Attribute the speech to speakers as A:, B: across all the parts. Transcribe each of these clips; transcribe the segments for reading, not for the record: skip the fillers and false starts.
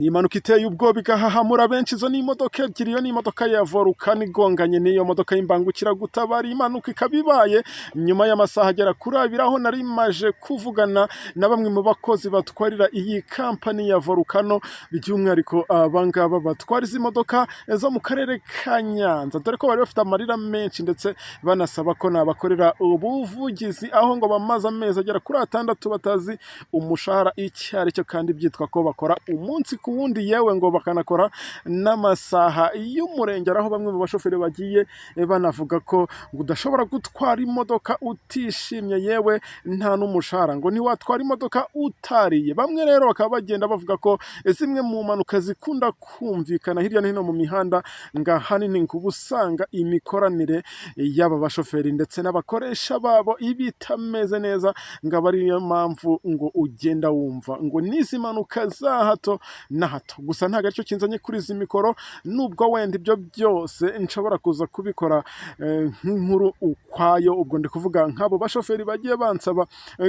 A: Impanuka iteye ubwoba igahahamura benshi. Izo ni imodoka ebyiri, iyo ni imodoka ya Volcano igonganye n'iyo modoka y'imbangukiragutabara. Impanuka ikaba ibaye nyuma y'amasaha agera kuri abiri, aho nari maje kuvugana na bamwe mu bakozi batwarira iyi kampani ya Volcano, by'umwihariko abangaba batwara izi modoka zo mu karere ka Nyanza, dore ko bari bafite amarira menshi ndetse banasaba ko nabakorera ubuvugizi, aho ngo bamaze amezi agera kuri 6 batazi umushahara icyo ari cyo, kandi byitwa ko bakora umunsi ku wundi, yewe ngo bakanakora n'amasaha y'umurengera, aho bamwe mu bashoferi bagiye banavuga ko udashobora gutwara imodoka utishimye, yewe nta n'umushahara, ngo ntiwatwara imodoka utariye. Bamwe rero bakaba bagenda bavuga ko zimwe mu mpanuka zikunda kumvikana hirya no hino mu mihanda nga hanini ngo usanga imikoranire y'aba bashoferi ndetse n'abakoresha babo ibitameze neza, ngo ariyo mpamvu ngo ugenda wumva ngo n'izi mpanuka za hato na hato. Gusa nta gace kinzanye kuri izi mikoro, nubwo wenda ibyo byose nshobora kuza kubikora nk'inkuru ukwayo. Ubwo ndi kuvuga nk'abo bashoferi bagiye bansaba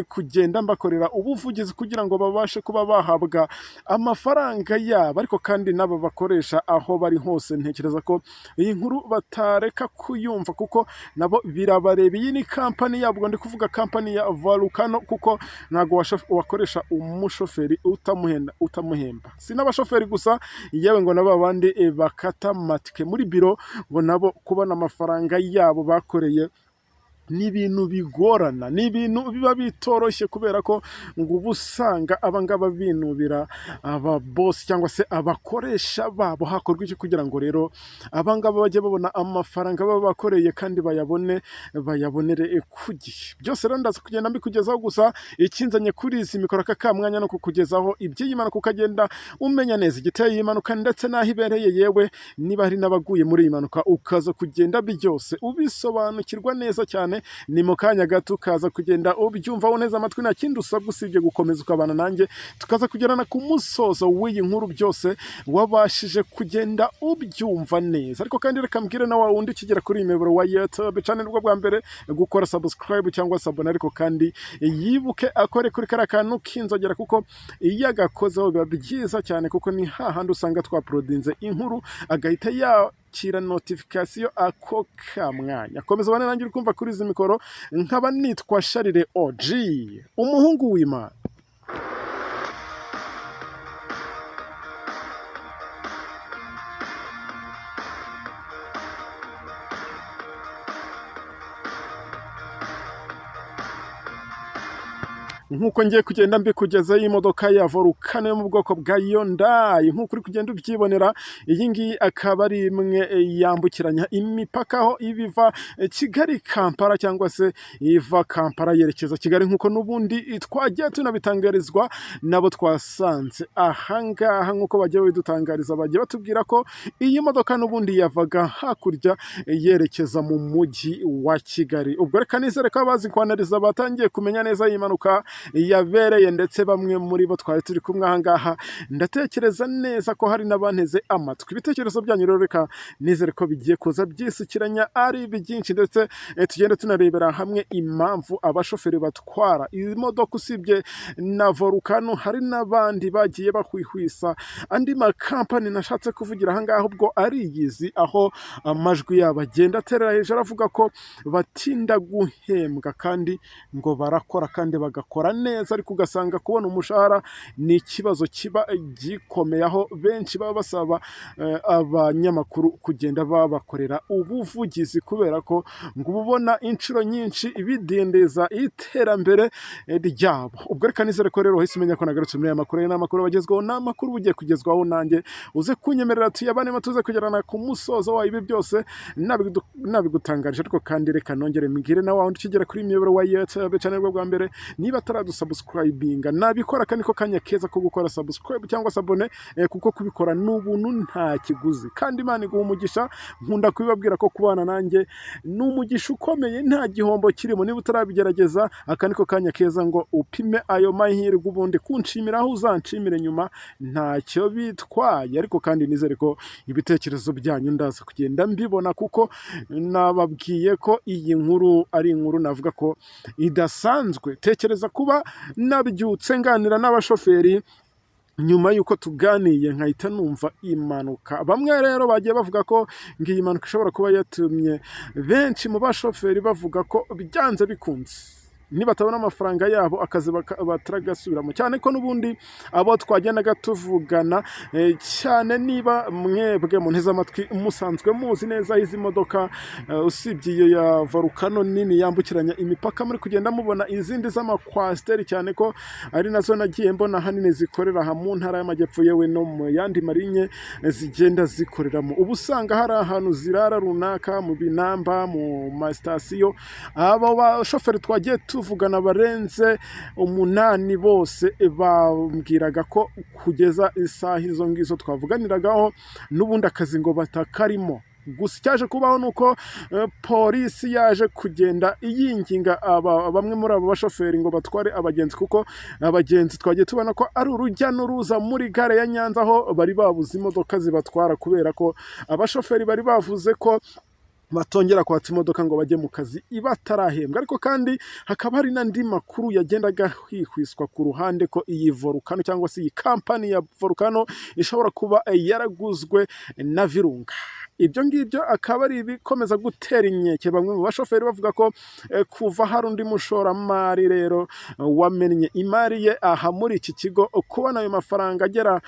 A: kugenda mbakorera ubuvugizi kugira ngo babashe kuba bahabwa amafaranga yabo, ariko kandi n'abo bakoresha aho bari hose ntekereza ko iyi nkuru batareka kuyumva, kuko nabo birabareba. Iyi ni kampani yabo, ndi kuvuga kampani ya Volcano, kuko ntago wakoresha umushoferi utamuhemba. Si n'abashoferi gusa, yewe ngo nabo abandi bakata matike muri biro, ngo nabo kubona amafaranga yabo bakoreye n'ibintu bigorana, n'ibintu biba bitoroshye, kubera ko ngo ubusanga abangaba binubira aba boss cyangwa se abakoresha babo. Hakorwa iki kugira ngo rero abangaba bajye babona amafaranga baba bakoreye kandi bayabonere ku gihe? Byose rero ndaza kugenda mbikugezaho, gusa ikinzanye kuri izi mikoro aka kamwanya no kukugezaho iby'iyimanuka, ukagenda umenya neza igiteye impanuka ndetse n'aho ibereye, yewe niba hari n'abaguye muri iyi mpanuka ukaza kugenda byose ubisobanukirwa neza cyane. Ni mu kanya gato ukaza kugenda ubyumvaho neza amatwi, nta kindi usabwa usibye gukomeza ukabana nanjye, tukaza kugerana ku musozo w'iyi nkuru byose wabashije kugenda ubyumva neza. Ariko kandi reka mbwire na wundi ukigera kuri iyi miyoboro wa YouTube channel rwo bwa mbere gukora subscribe cyangwa sabona, ariko kandi yibuke akore kuri kara kantu kinzogera, kuko iyo agakozeho biba byiza cyane, kuko ni hahandi usanga twaprodinze inkuru agahita kira notification ako kamwanya. Komeza bane nanjye uri kumva kuri izi mikoro, nkaba nitwa Sharire OG, umuhungu w'Imana. Nkuko ngiye kugenda mbikugezaho imodoka ya Volcano yo mu bwoko bwa Hyundai, nkuko uri kugenda ubyibonera, iyi ngiyi akaba ari imwe yambukiranya imipaka, aho ibiva Kigali Kampala cyangwa se iva Kampala yerekeza Kigali, nkuko n'ubundi twagiye tunabitangarizwa nabo twasanze ahangaha. Nkuko bagiye bidutangariza, bagiye batubwira ko iyi modoka n'ubundi yavaga hakurya yerekeza mu mujyi wa Kigali. Ubwo reka nizere ko abazi kwanariza batangiye kumenya neza iyi mpanuka yabereye, ndetse bamwe muri bo twari turi kumwe ahangaha. Ndatekereza neza ko hari n'abanteze amatwi. Ibitekerezo byanyu rero reka nizere ko bigiye kuza byisukiranya ari byinshi, ndetse tugende tunarebera hamwe impamvu abashoferi batwara iyi modoka. Usibye na Volcano, hari n'abandi bagiye bahwihwisa andi makampani nashatse kuvugira ahangaha, ubwo ari iyizi, aho amajwi yabo agenda aterera hejuru avuga ko batinda guhembwa, kandi ngo barakora kandi bagakora neza, ariko ugasanga kubona umushahara ni ikibazo kiba gikomeye, aho benshi baba basaba abanyamakuru kugenda babakorera ubuvugizi, kubera ko ngo ubona inshuro nyinshi ibidendeza iterambere ryabo. Ubwo reka nizere ko rero wahise umenya ko nagarutse muri aya makuru, n'amakuru bagezweho, n'amakuru bugiye kugezwaho nanjye, uze kunyemerera tuyabanemo tuze kugerana ku musozo wa ibi byose nabigutangarije. Ariko kandi reka nongere mbwire na wundi ukigera kuri imiyoboro wa YouTube channel rwo bwa mbere, niba ataradusubscribinga nabikora, kandi ko kanya keza ko gukora subscribe cyangwa sabone, kuko kubikora n'ubuntu nta kiguzi, kandi Imana iguha umugisha. Nkunda kubibabwira ko kubana nanjye n'umugisha ukomeye, nta gihombo kirimo. Niba utarabigerageza, aka niko kanya keza ngo upime ayo mahirwe, ubundi kunshimira aho uzanshimire nyuma ntacyo bitwaye. Ariko kandi nizere ko ibitekerezo byanyu ndaza kugenda mbibona, kuko nababwiye ko iyi nkuru ari inkuru navuga ko idasanzwe. Tekereza kuba nabyutse nganira n'abashoferi nyuma y'uko tuganiye nkahita numva impanuka. Bamwe rero bagiye bavuga ko ngiyi mpanuka ishobora kuba yatumye benshi mu bashoferi bavuga ko byanze bikunze nibatabona amafaranga yabo akazi bataragasubiramo, cyane ko n'ubundi abo twagendaga tuvugana cyane, niba mwebwe mu nteze amatwi musanzwe muzi neza izi modoka usibye iyo ya Volcano nini yambukiranya imipaka, muri kugenda mubona izindi z'amakwasiteri, cyane ko ari nazo nagiye mbona hanini zikorera aha mu ntara y'amajyepfo yewe no mu yandi marinye zigenda zikoreramo. Ubu usanga hari ahantu zirara runaka mu binamba, mu masitasiyo. Abo bashoferi twagiye tuvugana barenze 8 bose bambwiraga ko kugeza isaha izo ngizo twavuganiragaho n'ubundi akazi ngo batakarimo. Gusa icyaje kubaho nuko polisi yaje kugenda iyinginga bamwe muri abo bashoferi ngo batware abagenzi, kuko abagenzi twagiye tubona ko ari urujya n'uruza muri gare ya Nyanza, aho bari babuze imodoka zibatwara kubera ko abashoferi bari bavuze ko batongera kwatsa imodoka ngo bajye mu kazi batarahembwa. Ariko kandi hakaba hari n'andi makuru yagendaga hihwiswa ku ruhande ko iyi Volcano cyangwa se iyi kampani ya Volcano ishobora kuba yaraguzwe na Virunga. Ibyo ngibyo akaba ari ibikomeza gutera inkeke bamwe mu bashoferi bavuga ko kuva hari undi mushoramari rero wamennye imari ye aha muri iki kigo, kubona ayo mafaranga agera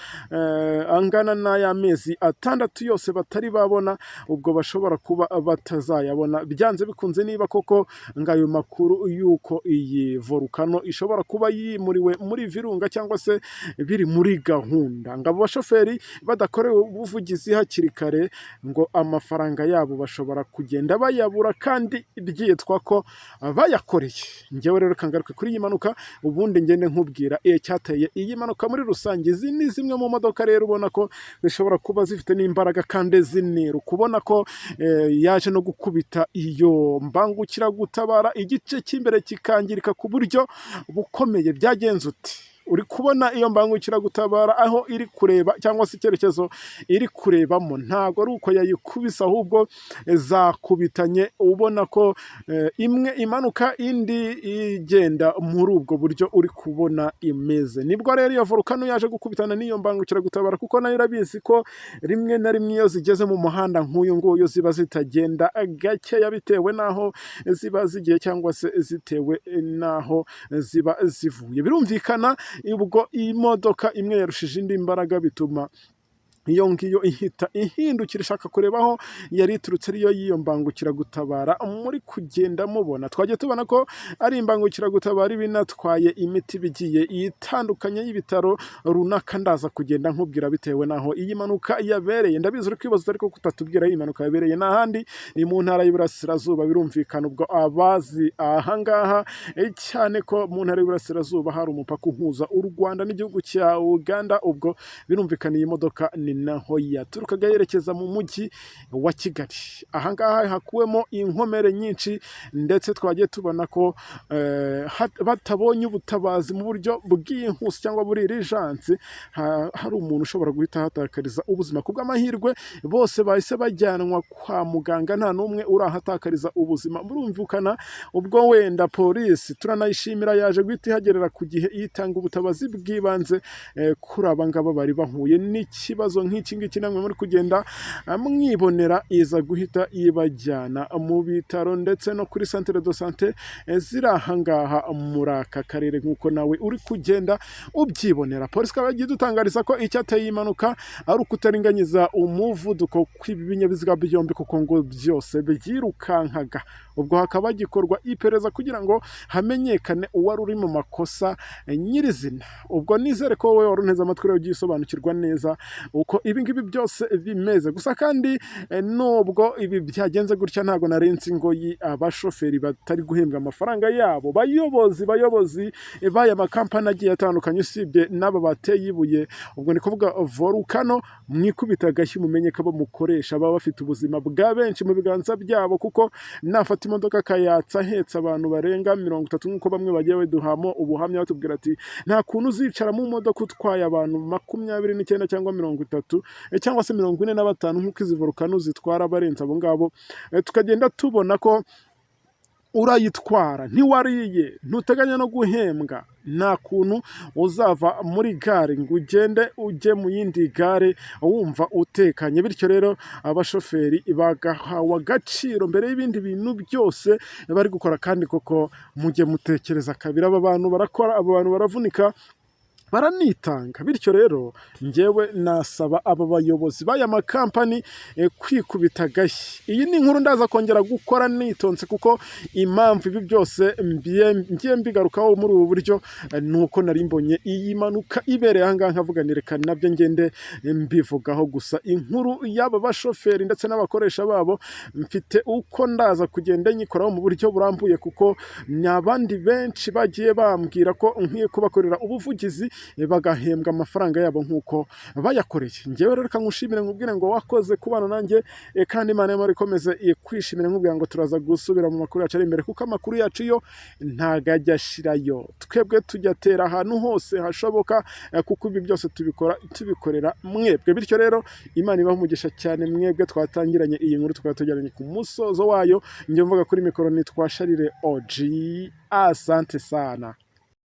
A: angana n'ay'amezi 6 yose batari babona, ubwo bashobora kuba batazayabona byanze bikunze, niba koko ngayo makuru yuko iyi Volcano ishobora kuba yimuriwe muri Virunga cyangwa se biri muri gahunda. Ngabo bashoferi badakorewe ubuvugizi hakiri kare ngo amafaranga yabo bashobora kugenda bayabura kandi byitwa ko bayakoreye. Ngewe rero kangaruke kuri iyi mpanuka, ubundi ngende nkubwira cyateye iyi mpanuka muri rusange. Izi ni zimwe mu modoka rero ubona ko zishobora kuba zifite n'imbaraga kandi ziniru, kubona ko yaje no gukubita iyo mbangukiragutabara igice cy'imbere kikangirika ku buryo bukomeye. Byagenze uti uri kubona iyo mbangukiragutabara aho iri kureba cyangwa se icyerekezo iri kurebamo ntago ari uko yayikubise, ahubwo zakubitanye, ubona ko imwe imanuka indi igenda muri ubwo buryo uri kubona imeze. Nibwo rero iyo Volcano yaje gukubitana n'iyo mbangukiragutabara, kuko nayo irabizi ko rimwe na rimwe iyo zigeze mu muhanda nk'uyu nguyu ziba zitagenda gakeya bitewe n'aho ziba zigiye cyangwa se zitewe n'aho ziba zivuye. Birumvikana ubwo iyi modoka imwe yarushije indi imbaraga, bituma iyo ngiyo ihita ihindukira ishaka kureba aho yari iturutse, ariyo yiyo mbangukiragutabara muri kugenda mubona. Twagiye tubona ko ari imbangukiragutabara binatwaye imiti bigiye itandukanye y'ibitaro runaka, ndaza kugenda nkubwira bitewe naho iyi mpanuka yabereye. Ndabizi uri kwibaza ariko kutatubwira iyi mpanuka yabereye n'ahandi, ni mu ntara y'Iburasirazuba. Birumvikana ubwo abazi ahangaha cyane ko mu ntara y'Iburasirazuba hari umupaka uhuza u Rwanda n'igihugu cya Uganda, ubwo birumvikana iyi modoka ni naho yaturukaga yerekeza mu mujyi wa Kigali. Ahangaha hakuwemo inkomere nyinshi, ndetse twagiye tubona ko batabonye ubutabazi mu buryo bwihuse cyangwa buri urgence, hari umuntu ushobora guhita hatakariza ubuzima. Kubw'amahirwe bose bahise bajyanwa kwa muganga, nta n'umwe urahatakariza ubuzima. Murumvikana ubwo wenda polisi turanayishimira yaje guhita ihagerera ku gihe itanga ubutabazi bw'ibanze kuri aba ngaba bari bahuye n'ikibazo nk'iki ngiki. Namwe muri kugenda mwibonera, iza guhita ibajyana mu bitaro ndetse no kuri centre de santé ziri ahangaha muri aka karere, nk'uko nawe uri kugenda ubyibonera. Polisi ikaba yagiye idutangariza ko icyateye impanuka ari ukutaringanyiza umuvuduko kw'ibinyabiziga byombi, kuko ngo byose byirukankaga. Ubwo hakaba gikorwa iperereza kugira ngo hamenyekane uwari uri mu makosa nyirizina. Ubwo nizere ko wowe warunteze amatwi rero ugisobanukirwa neza uko ibi ngibi byose bimeze. Gusa kandi nubwo ibi byagenze gutya, ntago narenze ngo abashoferi batari guhembwa amafaranga yabo. Bayobozi baya makampani agiye atandukanye, usibye n'aba bateye ibuye, ubwo ni kuvuga Volcano, mwikubita agashyi mumenye ko bamukoresha baba bafite ubuzima bwa benshi mu biganza byabo, kuko nafata imodoka akayatsa ahetse abantu barenga 30, nk'uko bamwe bagiye baduhamo ubuhamya batubwira ati nta kuntu uzicara mu modoka utwaye abantu 29 cyangwa 30 cyangwa se 45 nk'uko izi Volcano zitwara barenze abo ngabo. Tukagenda tubona ko urayitwara ntiwariye ntuteganya no guhembwa, nta kuntu uzava muri gare ngo ugende ujye mu yindi gare wumva utekanye. Bityo rero abashoferi bagahawe agaciro mbere y'ibindi bintu byose bari gukora, kandi koko mujye mutekereza kabiri, aba bantu barakora, aba bantu baravunika baranitanga. Bityo rero njyewe nasaba aba bayobozi b'aya makampani kwikubita agashyi. Iyi ni inkuru ndaza kongera gukora nitonze, kuko impamvu ibi byose ngiye mbigarukaho muri ubu buryo nuko nari mbonye iyi mpanuka ibereye aha ngaha, nkavuga reka nabyo ngende mbivugaho. Gusa inkuru y'aba bashoferi ndetse n'abakoresha babo mfite uko ndaza kugenda nyikoraho mu buryo burambuye, kuko n'abandi benshi bagiye bambwira ko nkwiye kubakorera ubuvugizi bagahembwa amafaranga yabo nk'uko bayakoreye. Njyewe rero nkushimire nkubwire ngo wakoze kubana nanjye, kandi Imana y'amahoro ikomeze kwishimira, nkubwira ngo turaza gusubira mu makuru yacu ari imbere, kuko amakuru yacu yo ntago ajya ashirayo. Twebwe tujya tera ahantu hose hashoboka, kuko ibi byose tubikorera mwebwe. Bityo rero Imana ibahe umugisha cyane mwebwe twatangiranye iyi nkuru, tukaba tugeranye ku musozo wayo. Njye mvuga kuri mikoro nitwa Sharire OG. Asante sana.